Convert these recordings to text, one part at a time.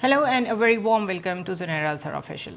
Hello and a very warm welcome to Zunaira Azhar Official.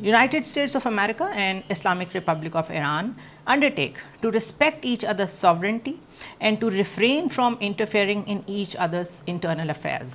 United States of America and Islamic Republic of Iran undertake to respect each other's sovereignty and to refrain from interfering in each other's internal affairs.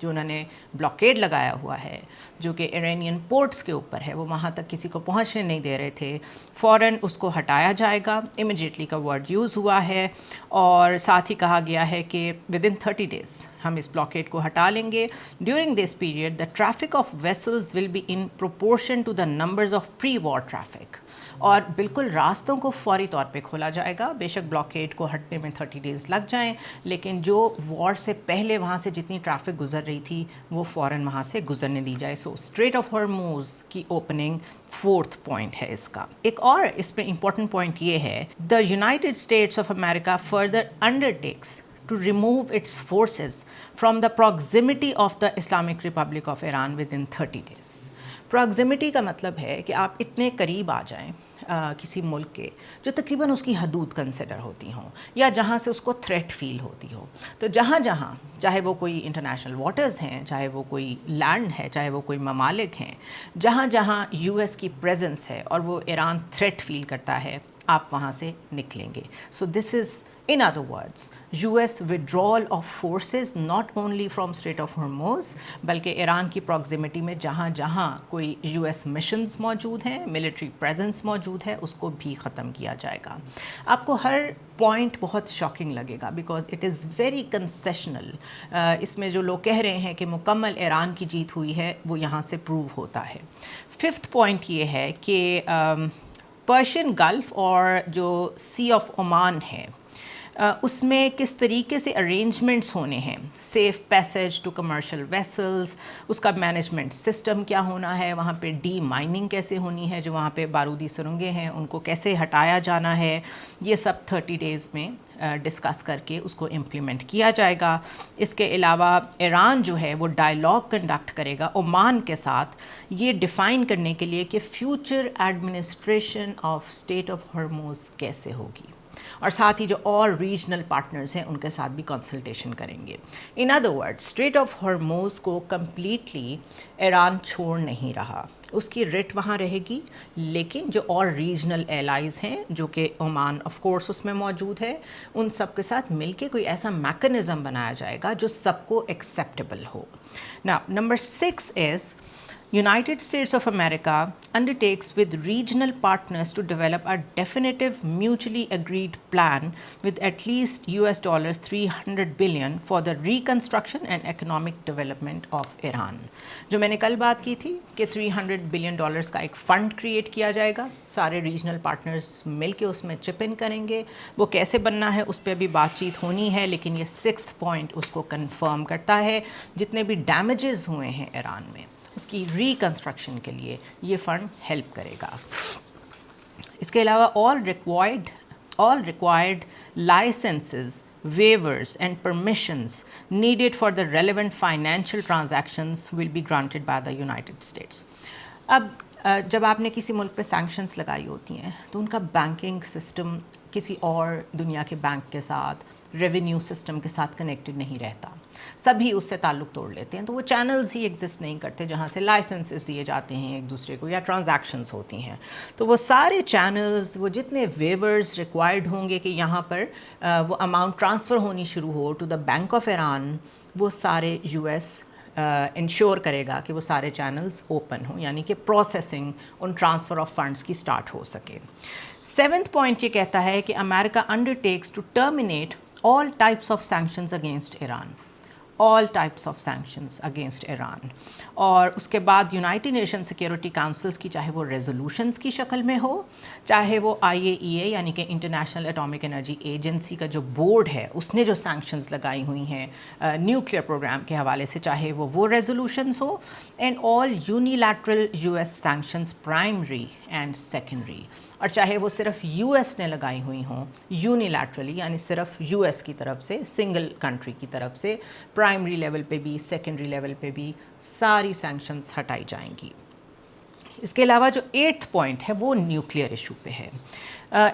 جو انہوں نے blockade لگایا ہوا ہے جو کہ Iranian ports کے اوپر ہے، وہ وہاں تک کسی کو پہنچنے نہیں دے رہے تھے، فوراً اس کو ہٹایا جائے گا. امیڈیٹلی کا ورڈ یوز ہوا ہے، اور ساتھ ہی کہا گیا ہے کہ ودن 30 days ہم اس بلاکیڈ کو ہٹا لیں گے. During this period the traffic of vessels will be in proportion to the numbers of pre war traffic. اور بالکل راستوں کو فوری طور پہ کھولا جائے گا. بے شک بلاکیڈ کو ہٹنے میں 30 days لگ جائیں، لیکن جو وار سے پہلے وہاں سے جتنی ٹریفک گزر رہی تھی وہ فوراً وہاں سے گزرنے دی جائے. سو اسٹریٹ آف ہرموز کی اوپننگ 4th پوائنٹ ہے اس کا. ایک اور اس پہ امپورٹنٹ پوائنٹ یہ ہے، the United States of America further undertakes to remove its forces from the proximity of the Islamic Republic of Iran within 30 days. پراگزیمٹی کا مطلب ہے کہ آپ اتنے قریب آ جائیں کسی ملک کے جو تقریباً اس کی حدود کنسیڈر ہوتی ہوں یا جہاں سے اس کو تھریٹ فیل ہوتی ہو. تو جہاں جہاں چاہے وہ کوئی انٹرنیشنل واٹرز ہیں، چاہے وہ کوئی لینڈ ہے، چاہے وہ کوئی ممالک ہیں، جہاں جہاں یو ایس کی پریزنس ہے اور وہ ایران تھریٹ فیل کرتا ہے، آپ وہاں سے نکلیں گے. سو دس از in other words US withdrawal of forces not only from Strait of Hormuz بلکہ ایران کی پراکزیمٹی میں جہاں جہاں کوئی US missions موجود ہیں، ملٹری presence موجود ہے، اس کو بھی ختم کیا جائے گا. آپ کو ہر پوائنٹ بہت شاکنگ لگے گا because it is very concessional. اس میں جو لوگ کہہ رہے ہیں کہ مکمل ایران کی جیت ہوئی ہے وہ یہاں سے پروو ہوتا ہے. 5th پوائنٹ یہ ہے کہ پرشین گلف اور جو سی آف عمان ہے اس میں کس طریقے سے ارینجمنٹس ہونے ہیں، safe passage to commercial vessels, اس کا مینجمنٹ سسٹم کیا ہونا ہے، وہاں پہ ڈی مائننگ کیسے ہونی ہے، جو وہاں پہ بارودی سرنگیں ہیں ان کو کیسے ہٹایا جانا ہے، یہ سب 30 days میں ڈسکس کر کے اس کو امپلیمنٹ کیا جائے گا. اس کے علاوہ ایران جو ہے وہ ڈائلاگ کنڈکٹ کرے گا عمان کے ساتھ، یہ ڈیفائن کرنے کے لیے کہ future administration of strait of Hormuz کیسے ہوگی، اور ساتھ ہی جو اور ریجنل پارٹنرز ہیں ان کے ساتھ بھی کنسلٹیشن کریں گے. In other word strait of Hormuz کو کمپلیٹلی ایران چھوڑ نہیں رہا، اس کی رٹ وہاں رہے گی، لیکن جو اور ریجنل ایلائز ہیں جو کہ عمان آف کورس اس میں موجود ہے، ان سب کے ساتھ مل کے کوئی ایسا میکنزم بنایا جائے گا جو سب کو acceptable who. Now, number 6 is United States of America undertakes with regional partners to develop a definitive mutually agreed plan with at least $300 billion for the reconstruction and economic development of Iran. جو میں نے کل بات کی تھی کہ $300 billion کا ایک فنڈ کریٹ کیا جائے گا، سارے ریجنل پارٹنرز مل کے اس میں چپ ان کریں گے. وہ کیسے بننا ہے اس پہ ابھی بات چیت ہونی ہے، لیکن یہ 6th پوائنٹ اس کو کنفرم کرتا ہے. جتنے بھی ڈیمیجز ہوئے ہیں ایران میں اس کی ریکنسٹرکشن کے لیے یہ فنڈ ہیلپ کرے گا. اس کے علاوہ all required licenses, waivers and permissions needed for the relevant financial transactions will be granted by the United States. اب جب آپ نے کسی ملک پہ سینکشنز لگائی ہوتی ہیں تو ان کا بینکنگ سسٹم کسی اور دنیا کے بینک کے ساتھ، ریونیو سسٹم کے ساتھ کنیکٹڈ نہیں رہتا، سبھی اس سے تعلق توڑ لیتے ہیں. تو وہ چینلز ہی ایگزسٹ نہیں کرتے جہاں سے لائسنسز دیے جاتے ہیں ایک دوسرے کو یا ٹرانزیکشنز ہوتی ہیں. تو وہ سارے چینلز، وہ جتنے ویورز ریکوائرڈ ہوں گے کہ یہاں پر وہ اماؤنٹ ٹرانسفر ہونی شروع ہو to the bank of Iran, وہ سارے یو ایس انشور کرے گا کہ وہ سارے چینلز اوپن ہوں، یعنی کہ processing in transfer of funds کی سٹارٹ ہو سکے. 7th پوائنٹ یہ کہتا ہے کہ امریکہ undertakes to terminate all types of sanctions against Iran. all types of sanctions against Iran. اور اس کے بعد یونائٹڈ نیشن سیکیورٹی کاؤنسلز کی چاہے وہ ریزولوشنز کی شکل میں ہو، چاہے وہ IAEA یعنی کہ انٹرنیشنل اٹامک انرجی ایجنسی کا جو بورڈ ہے اس نے جو سینکشنز لگائی ہوئی ہیں نیوکلیئر پروگرام کے حوالے سے، چاہے وہ resolutions who, and all unilateral US sanctions primary and secondary, اور چاہے وہ صرف US نے لگائی ہوئی ہوں یونیلیٹرلی، یعنی صرف US کی طرف سے، سنگل کنٹری کی طرف سے، پرائمری لیول پہ بھی سیکنڈری لیول پہ بھی ساری سینکشنز ہٹائی جائیں گی. اس کے علاوہ جو 8th پوائنٹ ہے وہ نیوکلیئر ایشو پہ ہے.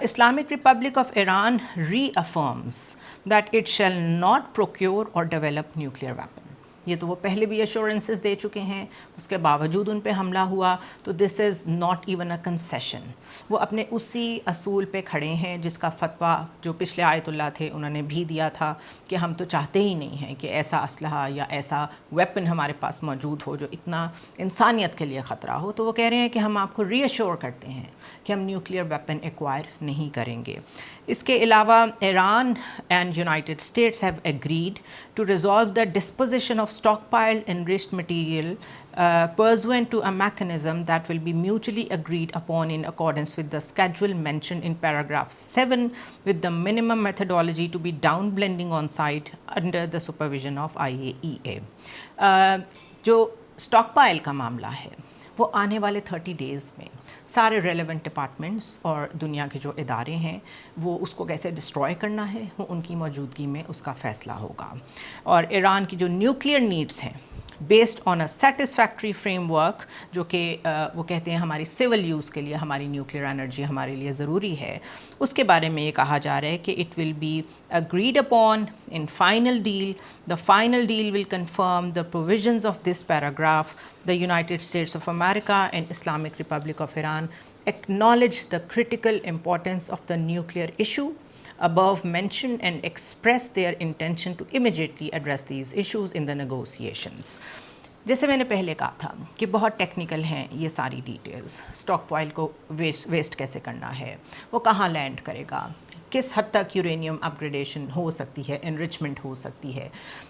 Islamic Republic of Iran reaffirms that it shall not procure or develop nuclear weapon. یہ تو وہ پہلے بھی ایشورنسز دے چکے ہیں, اس کے باوجود ان پہ حملہ ہوا, تو this is not even a concession. وہ اپنے اسی اصول پہ کھڑے ہیں جس کا فتویٰ جو پچھلے آیت اللہ تھے انہوں نے بھی دیا تھا کہ ہم تو چاہتے ہی نہیں ہیں کہ ایسا اسلحہ یا ایسا ویپن ہمارے پاس موجود ہو جو اتنا انسانیت کے لیے خطرہ ہو. تو وہ کہہ رہے ہیں کہ ہم آپ کو ری ایشور کرتے ہیں کہ ہم نیوکلیئر ویپن ایکوائر نہیں کریں گے. اس کے علاوہ Iran and United States have agreed to resolve the disposition of stockpiled enriched material pursuant to a mechanism that will be mutually agreed upon in accordance with the schedule mentioned in paragraph 7 with the minimum methodology to be downblending on site under the supervision of IAEA. جو stock pile کا معاملہ ہے وہ آنے والے 30 days میں سارے relevant departments اور دنیا کے جو ادارے ہیں وہ اس کو کیسے ڈسٹروائے کرنا ہے وہ ان کی موجودگی میں اس کا فیصلہ ہوگا. اور ایران کی جو نیوکلیئر نیڈس ہیں based on a satisfactory frame work, جو کہ وہ کہتے ہیں ہماری سول یوز کے لیے ہماری نیوکلیئر انرجی ہمارے لیے ضروری ہے, اس کے بارے میں یہ کہا جا رہا ہے کہ it will be agreed upon in final deal. The final deal will confirm the provisions of this paragraph. The United States of America and Islamic Republic of Iran acknowledge the critical importance of the nuclear issue above mentioned and express their intention to immediately address these issues in the negotiations. جیسے میں نے پہلے کہا تھا کہ بہت technical ہیں یہ ساری ڈیٹیلز. اسٹاک پوائل کو ویسٹ کیسے کرنا ہے, وہ کہاں لینڈ کرے گا, کس حد تک یورینیم اپ گریڈیشن ہو سکتی ہے, انرچمنٹ ہو سکتی ہے,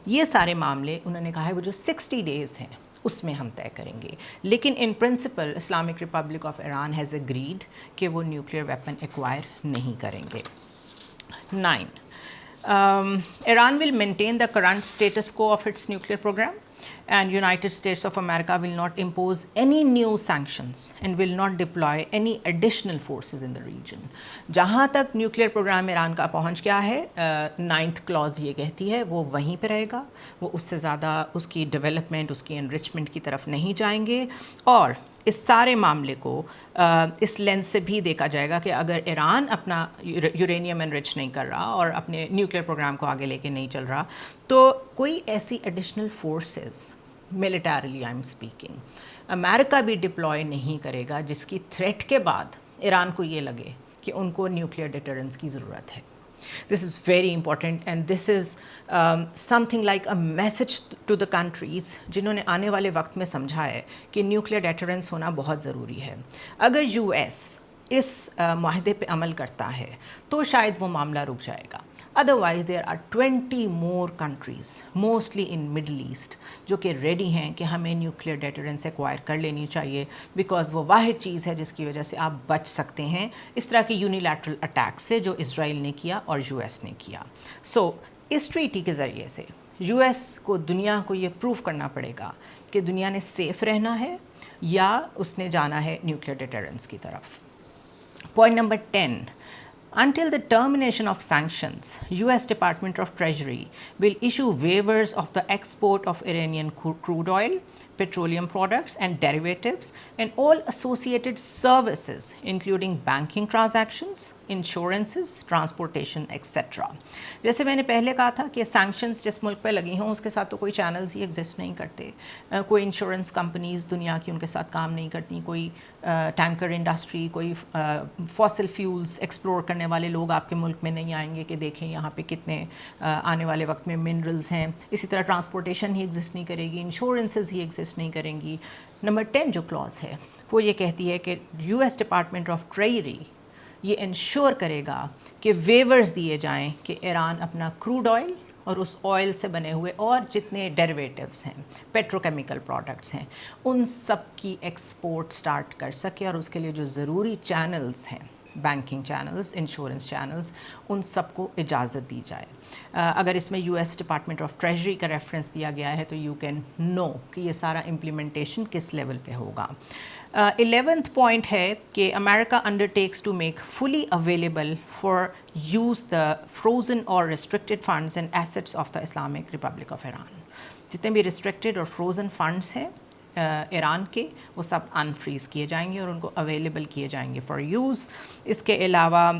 یہ سارے معاملے انہوں نے کہا ہے وہ جو 60 ڈیز ہیں اس میں ہم طے کریں گے. لیکن in principle Islamic Republic of Iran has agreed کہ وہ نیوکلیئر ویپن ایکوائر نہیں کریں گے. 9. Iran will maintain the current status quo of its nuclear program, and United States of America will not impose any new sanctions and will not deploy any additional forces in the region. جہاں تک nuclear programme Iran کا پہنچ گیا ہے 9th clause یہ کہتی ہے وہ وہیں پہ رہے گا, وہ اس سے زیادہ اس کی ڈیولپمنٹ اس کی انرچمنٹ کی طرف نہیں جائیں گے. اور اس سارے معاملے کو اس لینس سے بھی دیکھا جائے گا کہ اگر ایران اپنا یورینیم انرچ نہیں کر رہا اور اپنے نیوکلیئر پروگرام کو آگے لے کے نہیں چل رہا تو کوئی ایسی additional forces militarily I am speaking امریکہ بھی ڈپلوائے نہیں کرے گا جس کی تھریٹ کے بعد ایران کو یہ لگے کہ ان کو نیوکلیئر ڈیٹرنس کی ضرورت ہے. This is very important and this is something like a message to the countries جنہوں نے آنے والے وقت میں سمجھا ہے کہ نیوکلیئر ڈیٹرنس ہونا بہت ضروری ہے. اگر یو ایس اس معاہدے پہ عمل کرتا ہے تو شاید وہ معاملہ رک جائے گا. Otherwise there are 20 more countries mostly in Middle East جو کہ ریڈی ہیں کہ ہمیں نیوکلیئر ڈیٹرنس ایکوائر کر لینی چاہیے, بیکاز وہ واحد چیز ہے جس کی وجہ سے آپ بچ سکتے ہیں اس طرح کے یونیلیٹرل اٹیک سے جو اسرائیل نے کیا اور یو ایس نے کیا. سو اس ٹریٹی کے ذریعے سے یو ایس کو دنیا کو یہ پروف کرنا پڑے گا کہ دنیا نے سیف رہنا ہے یا اس نے جانا ہے نیوکلیئر ڈیٹرنس کی طرف. Point number 10. Until the termination of sanctions, U.S. Department of Treasury will issue waivers of the export of Iranian crude oil, petroleum products and derivatives and all associated services including banking transactions, insurances, transportation, etc. جیسے میں نے پہلے کہا تھا کہ sanctions جس ملک پہ لگی ہوں اس کے ساتھ تو کوئی چینلز ہی ایگزسٹ نہیں کرتے, کوئی انشورنس کمپنیز دنیا کی ان کے ساتھ کام نہیں کرتی, کوئی ٹینکر انڈسٹری, کوئی فاسل فیولز ایکسپلور کرنے والے لوگ آپ کے ملک میں نہیں آئیں گے کہ دیکھیں یہاں پہ کتنے آنے والے وقت میں منرلز ہیں. اسی طرح ٹرانسپورٹیشن ہی ایگزسٹ نہیں کرے گی, انشورنسز ہی ایگزسٹ نہیں کریں گی. نمبر 10 جو کلاس ہے وہ یہ کہتی ہے کہ U S department of treasury یہ انشور کرے گا کہ ویورز دیے جائیں کہ ایران اپنا کروڈ آئل اور اس آئل سے بنے ہوئے اور جتنے ڈیریویٹیوز ہیں, پیٹروکیمیکل پروڈکٹس ہیں, ان سب کی ایکسپورٹ سٹارٹ کر سکے اور اس کے لیے جو ضروری چینلز ہیں, بینکنگ چینلز, انشورنس چینلز, ان سب کو اجازت دی جائے. اگر اس میں U S department of treasury کا ریفرنس دیا گیا ہے تو یو کین نو کہ یہ سارا امپلیمنٹیشن کس لیول پہ ہوگا. 11th پوائنٹ ہے کہ امریکہ undertakes to make fully available for use the frozen اور restricted funds and assets of the Islamic Republic of Iran. جتنے بھی ریسٹرکٹیڈ اور فروزن فنڈز ہیں ایران کے وہ سب انفریز کیے جائیں گے اور ان کو اویلیبل کیے جائیں گے فار یوز. اس کے علاوہ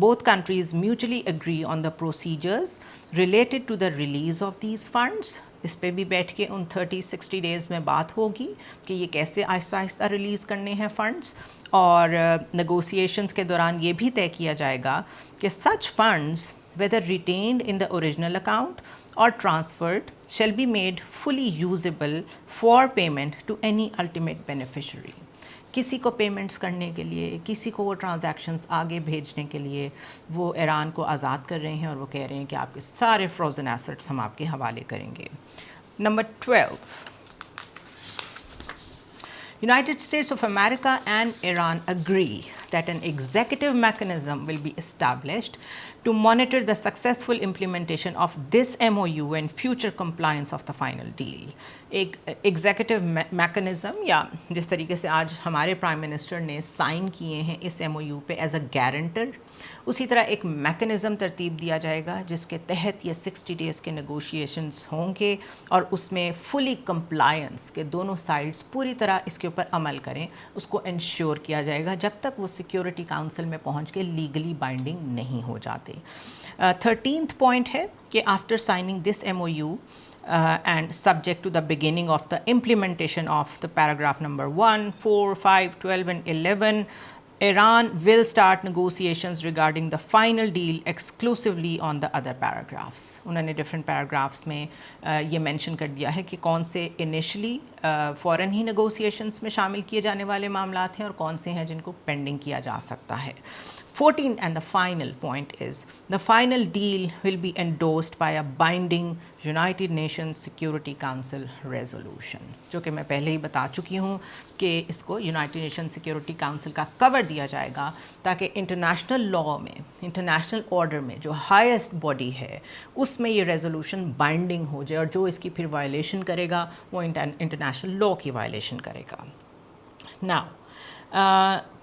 both countries mutually agree on the procedures related to the release of these funds. اس پہ بھی بیٹھ کے ان 30-60 ڈیز میں بات ہوگی کہ یہ کیسے آہستہ آہستہ ریلیز کرنے ہیں فنڈز. اور نیگوسیشنز کے دوران یہ بھی طے کیا جائے گا کہ such funds whether retained in the original account or transferred shall be made fully usable for payment to any ultimate beneficiary. کسی کو پیمنٹس کرنے کے لیے، کسی کو وہ ٹرانزیکشنز آگے بھیجنے کے لیے وہ ایران کو آزاد کر رہے ہیں اور وہ کہہ رہے ہیں کہ آپ کے سارے فروزن ایسٹس ہم آپ کے حوالے کریں گے. Number 12. United States of America and Iran agree that an executive mechanism will be established to monitor the successful implementation of this MOU and future compliance of the final deal. ایک executive mechanism, یا جس طریقے سے آج ہمارے prime minister نے sign کیے ہیں اس MOU پہ ایز اے گارنٹر، اسی طرح ایک میکنزم ترتیب دیا جائے گا جس کے تحت یہ 60 ڈیز کے نیگوشیشنز ہوں گے اور اس میں فلی کمپلائنس کے دونوں سائڈز پوری طرح اس کے اوپر عمل کریں، اس کو انشور کیا جائے گا جب تک وہ سیکیورٹی کاؤنسل میں پہنچ کے لیگلی بائنڈنگ نہیں ہو جاتے. 13th پوائنٹ ہے کہ after signing this MOU and subject to the beginning of the implementation of the paragraph number 1, 4, 5, 12 and 11, Iran will start negotiations regarding the final deal exclusively on the other paragraphs. انہوں نے different paragraphs میں یہ mention کر دیا ہے کہ کون سے انیشلی فوراً ہی نیگوسیشنس میں شامل کیے جانے والے معاملات ہیں اور کون سے ہیں جن کو پینڈنگ کیا جا سکتا ہے. 14th and the final point is the final deal will be endorsed by a binding United Nations Security Council resolution. جو کہ میں پہلے ہی بتا چکی ہوں کہ اس کو یونائٹڈ نیشن سیکیورٹی کاؤنسل کا کور دیا جائے گا تاکہ انٹرنیشنل لاء میں، انٹرنیشنل آرڈر میں جو ہائیسٹ باڈی ہے اس میں یہ ریزولوشن بائنڈنگ ہو جائے، اور جو اس کی پھر وائلیشن کرے گا وہ انٹرنیشنل لاء کی وائلیشن کرے گا. Now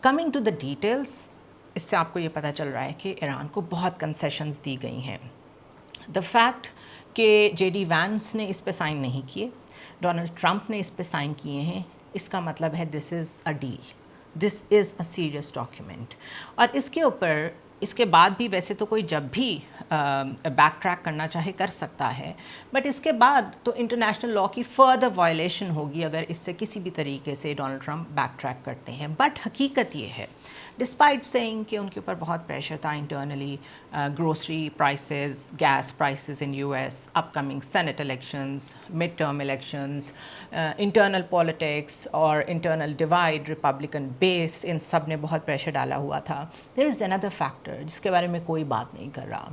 coming to the details، اس سے آپ کو یہ پتہ چل رہا ہے کہ ایران کو بہت کنسیشنز دی گئی ہیں. دا فیکٹ کہ JD وینس نے اس پہ سائن نہیں کیے، ڈونلڈ ٹرمپ نے اس پہ سائن کیے ہیں، اس کا مطلب ہے this is a deal, this is a serious document. اور اس کے اوپر اس کے بعد بھی ویسے تو کوئی جب بھی بیک ٹریک کرنا چاہے کر سکتا ہے، بٹ اس کے بعد تو انٹرنیشنل لاء کی فردر وائلیشن ہوگی اگر اس سے کسی بھی طریقے سے ڈونلڈ ٹرمپ بیک ٹریک کرتے ہیں. بٹ حقیقت یہ ہے ڈسپائٹ سینگ کہ ان کے اوپر بہت پریشر تھا internally, grocery prices, gas prices in US، upcoming senate elections, mid term elections, internal politics اور انٹرنل ڈیوائڈ، ریپبلکن بیس، ان سب نے بہت پریشر ڈالا ہوا تھا. دیر از another فیکٹر جس کے بارے میں کوئی بات نہیں کر رہا.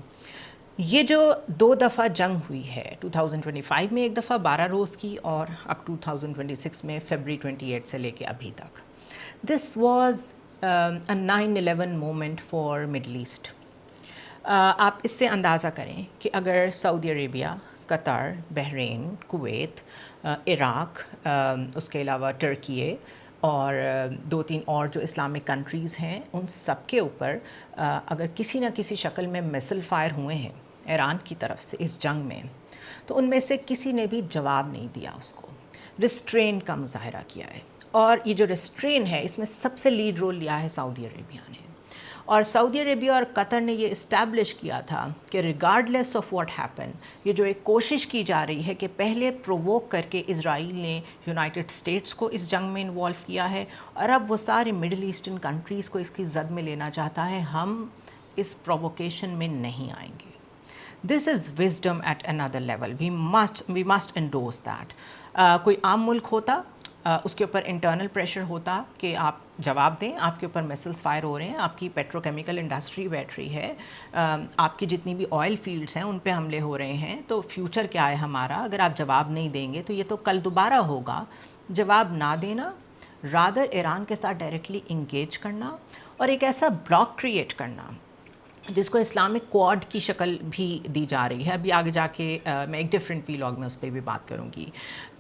یہ جو 2 دفعہ جنگ ہوئی ہے، 2025 میں ایک دفعہ 12 روز کی، اور اب 2026 میں فیبرری 28 سے لے کے ابھی تک. This was a 9/11 moment for Middle East. آپ اس سے اندازہ کریں کہ اگر Saudi Arabia, Qatar, Bahrain, Kuwait, Iraq, اس کے علاوہ ٹرکی اور 2-3 اور جو اسلامک کنٹریز ہیں، ان سب کے اوپر اگر کسی نہ کسی شکل میں میسل فائر ہوئے ہیں ایران کی طرف سے اس جنگ میں، تو ان میں سے کسی نے بھی جواب نہیں دیا، اس کو ریسٹرین کا مظاہرہ کیا ہے. اور یہ جو ریسٹرین ہے اس میں سب سے لیڈ رول لیا ہے سعودی عربیہ نے. اور سعودی عربیہ اور قطر نے یہ اسٹیبلش کیا تھا کہ ریگارڈلیس آف واٹ ہیپن، یہ جو ایک کوشش کی جا رہی ہے کہ پہلے پرووک کر کے اسرائیل نے یونائٹڈ اسٹیٹس کو اس جنگ میں انوالو کیا ہے، اور اب وہ سارے مڈل ایسٹرن کنٹریز کو اس کی زد میں لینا چاہتا ہے. ہم اس پرووکیشن میں نہیں آئیں گے. This is wisdom at another لیول. We must endorse that. کوئی عام ملک ہوتا، اس کے اوپر انٹرنل پریشر ہوتا کہ آپ جواب دیں، آپ کے اوپر میسلز فائر ہو رہے ہیں، آپ کی پیٹرو کیمیکل انڈسٹری بیٹھ رہی ہے، آپ کی جتنی بھی آئل فیلڈس ہیں ان پہ حملے ہو رہے ہیں، تو فیوچر کیا ہے ہمارا اگر آپ جواب نہیں دیں گے تو یہ تو کل دوبارہ ہوگا. جواب نہ دینا، رادر ایران کے ساتھ ڈائریکٹلی انگیج کرنا اور ایک ایسا بلاک کریٹ کرنا جس کو اسلامک کوڈ کی شکل بھی دی جا رہی ہے. ابھی آگے جا کے میں ایک ڈفرینٹ ویلاگ میں اس پہ بھی بات کروں گی.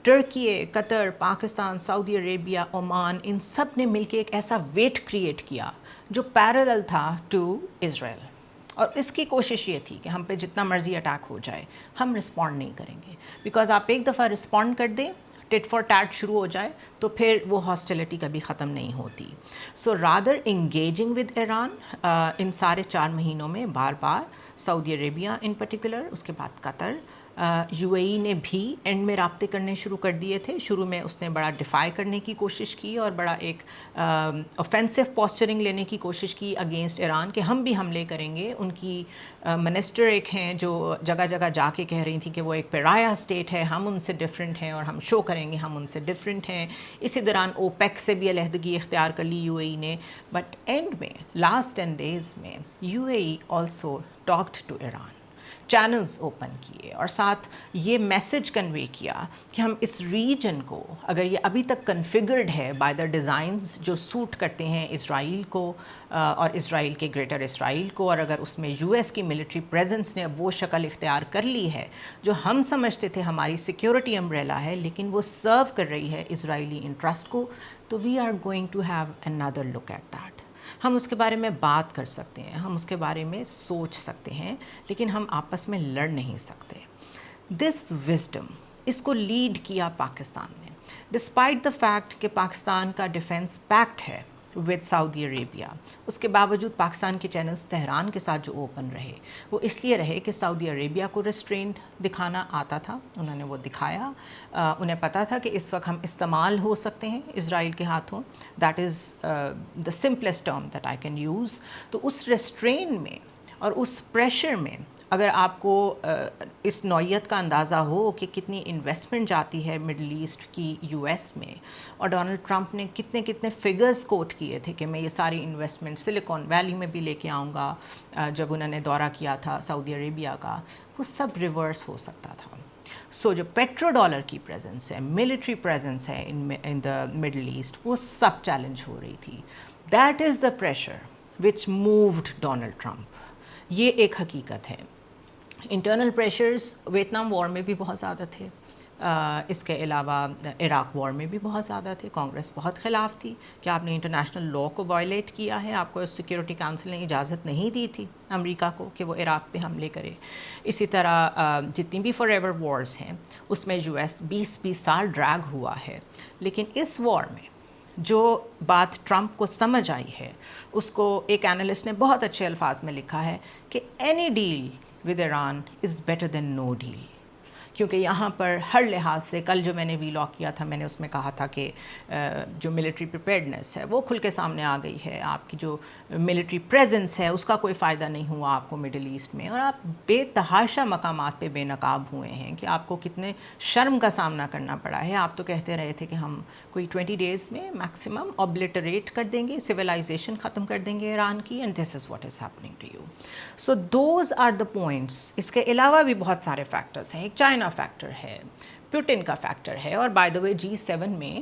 ٹرکی، قطر، پاکستان، سعودی عربیہ، عمان، ان سب نے مل کے ایک ایسا ویٹ کریٹ کیا جو پیرلل تھا ٹو اسرائیل، اور اس کی کوشش یہ تھی کہ ہم پہ جتنا مرضی اٹیک ہو جائے ہم رسپونڈ نہیں کریں گے. بیکاز آپ ایک دفعہ رسپونڈ کر دیں ٹٹ فار ٹیٹ شروع ہو جائے تو پھر وہ ہاسٹیلٹی کبھی ختم نہیں ہوتی. So rather engaging with Iran ان سارے 4 مہینوں میں بار بار سعودی عربیہ ان پرٹیکولر, اس کے بعد قطر, یو اے ای نے بھی اینڈ میں رابطے کرنے شروع کر دیے تھے. شروع میں اس نے بڑا ڈیفائی کرنے کی کوشش کی اور بڑا ایک اوفینسو پوسچرنگ لینے کی کوشش کی اگینسٹ ایران کہ ہم بھی حملے کریں گے. ان کی منسٹر ایک ہیں جو جگہ جگہ جا کے کہہ رہی تھی کہ وہ ایک پیرایا اسٹیٹ ہے, ہم ان سے ڈفرینٹ ہیں اور ہم شو کریں گے ہم ان سے ڈفرینٹ ہیں. اسی دوران اوپیک سے بھی علیحدگی اختیار کر لی یو اے ای نے. بٹ اینڈ میں لاسٹ 10 days میں U A E also talked to Iran, channels open کیے اور ساتھ یہ میسج کنوے کیا کہ ہم اس ریجن کو, اگر یہ ابھی تک کنفیگرڈ ہے بائی دا ڈیزائنز جو سوٹ کرتے ہیں اسرائیل کو اور اسرائیل کے گریٹر اسرائیل کو, اور اگر اس میں یو ایس کی ملٹری پریزنس نے اب وہ شکل اختیار کر لی ہے جو ہم سمجھتے تھے ہماری سیکیورٹی امبریلا ہے لیکن وہ سرو کر رہی ہے اسرائیلی انٹرسٹ کو, تو we are going to have another look at that. ہم اس کے بارے میں بات کر سکتے ہیں, ہم اس کے بارے میں سوچ سکتے ہیں, لیکن ہم آپس میں لڑ نہیں سکتے. دس وزڈم, اس کو لیڈ کیا پاکستان نے, ڈسپائٹ دا فیکٹ کہ پاکستان کا ڈیفنس پیکٹ ہے ود سعودی عربیہ. اس کے باوجود پاکستان کے چینلز تہران کے ساتھ جو اوپن رہے وہ اس لیے رہے کہ سعودی عربیہ کو ریسٹرینڈ دکھانا آتا تھا, انہوں نے وہ دکھایا. انہیں پتہ تھا کہ اس وقت ہم استعمال ہو سکتے ہیں اسرائیل کے ہاتھوں, that is the simplest term that I can use. تو اس ریسٹرین میں اور اس پریشر میں اگر آپ کو اس نوعیت کا اندازہ ہو کہ کتنی انویسٹمنٹ جاتی ہے مڈل ایسٹ کی یو ایس میں, اور ڈونلڈ ٹرمپ نے کتنے فگرز کوٹ کیے تھے کہ میں یہ ساری انویسٹمنٹ سلیکون ویلی میں بھی لے کے آؤں گا, جب انہوں نے دورہ کیا تھا سعودی عربیہ کا, وہ سب ریورس ہو سکتا تھا. سو جو پیٹرو ڈالر کی پریزنس ہے, ملٹری پریزنس ہے ان دا مڈل ایسٹ, وہ سب چیلنج ہو رہی تھی. That is the pressure which moved Donald Trump. یہ ایک حقیقت ہے. انٹرنل پریشرز ویتنام وار میں بھی بہت زیادہ تھے, اس کے علاوہ عراق وار میں بھی بہت زیادہ تھے. کانگریس بہت خلاف تھی کہ آپ نے انٹرنیشنل لاء کو وائلیٹ کیا ہے, آپ کو سیکیورٹی کونسل نے اجازت نہیں دی تھی امریکہ کو کہ وہ عراق پہ حملے کرے. اسی طرح جتنی بھی فار ایور وارز ہیں اس میں یو ایس 20 سال ڈریگ ہوا ہے. لیکن اس وار میں جو بات ٹرمپ کو سمجھ آئی ہے اس کو ایک اینالسٹ نے بہت اچھے الفاظ میں لکھا ہے کہ any deal with Iran is better than no deal. کیونکہ یہاں پر ہر لحاظ سے, کل جو میں نے ویلاگ کیا تھا میں نے اس میں کہا تھا کہ جو ملٹری پریپیئرڈنیس ہے وہ کھل کے سامنے آ گئی ہے, آپ کی جو ملٹری پریزنس ہے اس کا کوئی فائدہ نہیں ہوا آپ کو مڈل ایسٹ میں, اور آپ بے تحاشا مقامات پہ بے نقاب ہوئے ہیں کہ آپ کو کتنے شرم کا سامنا کرنا پڑا ہے. آپ تو کہتے رہے تھے کہ ہم کوئی 20 days میں میکسیمم اوبلیٹریٹ کر دیں گے, سویلائزیشن ختم کر دیں گے ایران کی, and this is what is happening to you. So those are the points. اس کے علاوہ بھی بہت سارے فیکٹرز ہیں. ایک چائنا فیکٹر ہے, پیوٹن کا فیکٹر ہے, اور بائی دا وے G7 میں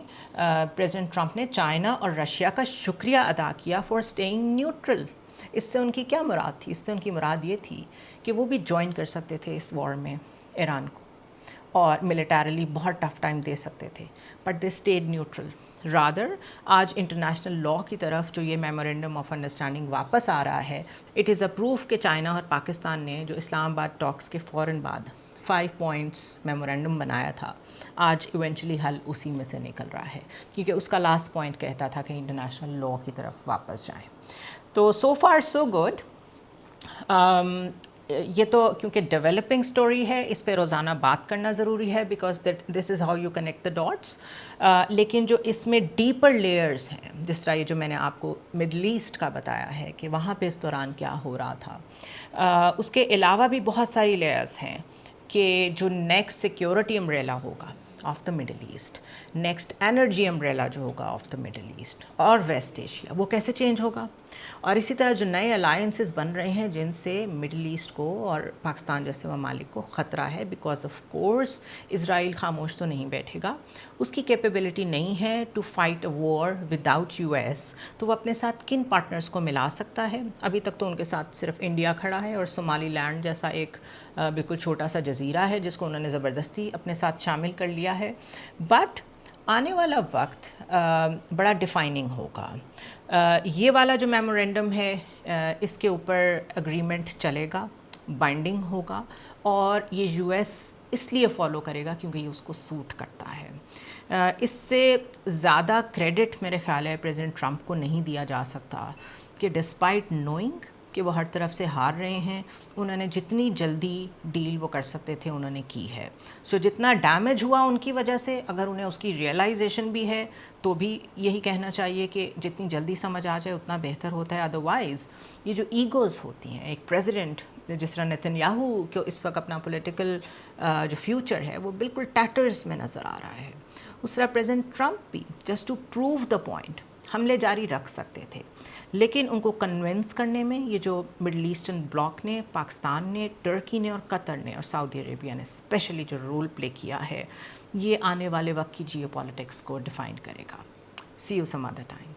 پریزیڈنٹ ٹرمپ نے چائنا اور رشیا کا شکریہ ادا کیا فار اسٹیئنگ نیوٹرل. اس سے ان کی کیا مراد تھی؟ اس سے ان کی مراد یہ تھی کہ وہ بھی جوائن کر سکتے تھے اس وار میں ایران کو اور ملیٹریلی بہت ٹف ٹائم دے سکتے تھے, but they stayed neutral. Rather آج انٹرنیشنل لاء کی طرف جو یہ میمورینڈم آف انڈرسٹینڈنگ واپس آ رہا ہے, اٹ از اے پروف کہ چائنا اور پاکستان نے جو اسلام آباد ٹاکس کے فوراً بعد 5 points میمورینڈم بنایا تھا, آج ایونچولی حل اسی میں سے نکل رہا ہے, کیونکہ اس کا لاسٹ پوائنٹ کہتا تھا کہ انٹرنیشنل لاء کی طرف واپس جائیں. تو سو فار سو گڈ. یہ تو کیونکہ ڈیولپنگ سٹوری ہے, اس پہ روزانہ بات کرنا ضروری ہے, because this is how you connect the dots. لیکن جو اس میں ڈیپر لیئرز ہیں, جس طرح یہ جو میں نے آپ کو مڈل ایسٹ کا بتایا ہے کہ وہاں پہ اس دوران کیا ہو رہا تھا, اس کے علاوہ بھی بہت ساری لیئرز ہیں کہ جو نیکسٹ سیکیورٹی امبریلا ہوگا of the Middle East, next energy umbrella جو ہوگا آف دا مڈل ایسٹ اور ویسٹ ایشیا, وہ کیسے چینج ہوگا. اور اسی طرح جو نئے الائنسز بن رہے ہیں جن سے مڈل ایسٹ کو اور پاکستان جیسے ممالک کو خطرہ ہے, بیکاز آف کورس اسرائیل خاموش تو نہیں بیٹھے گا, اس کی کیپیبلٹی نہیں ہے to fight a war without U S. تو وہ اپنے ساتھ کن پارٹنرز کو ملا سکتا ہے؟ ابھی تک تو ان کے ساتھ صرف انڈیا کھڑا ہے اور صومالی لینڈ جیسا ایک بالکل چھوٹا سا جزیرہ ہے جس کو انہوں نے زبردستی اپنے ساتھ شامل کر لیا ہے. بٹ آنے والا وقت بڑا ڈیفائننگ ہوگا. یہ والا جو میمورینڈم ہے اس کے اوپر اگریمنٹ چلے گا, بائنڈنگ ہوگا, اور یہ یو ایس اس لیے فالو کرے گا کیونکہ یہ اس کو سوٹ کرتا ہے. اس سے زیادہ کریڈٹ میرے خیال ہے پریزیڈنٹ ٹرمپ کو نہیں دیا جا سکتا کہ ڈسپائٹ نوئنگ کہ وہ ہر طرف سے ہار رہے ہیں، انہوں نے جتنی جلدی ڈیل وہ کر سکتے تھے انہوں نے کی ہے. سو جتنا ڈیمیج ہوا ان کی وجہ سے، اگر انہیں اس کی ریئلائزیشن بھی ہے تو بھی یہی کہنا چاہیے کہ جتنی جلدی سمجھ آ جائے اتنا بہتر ہوتا ہے. ادروائز یہ جو ایگوز ہوتی ہیں، ایک پریزیڈنٹ جس طرح نیتن یاہو کو اس وقت اپنا پولیٹیکل جو فیوچر ہے وہ بالکل ٹیٹرز میں نظر آ رہا ہے، اس طرح پریزیڈنٹ ٹرمپ بھی just to prove the point حملے جاری رکھ سکتے تھے، لیکن ان کو کنونس کرنے میں یہ جو مڈل ایسٹرن بلاک نے، پاکستان نے، ٹرکی نے اور قطر نے اور سعودی عربیہ نے اسپیشلی جو رول پلے کیا ہے، یہ آنے والے وقت کی جیو پالیٹکس کو ڈیفائن کرے گا. سی یو سم ادر ٹائم.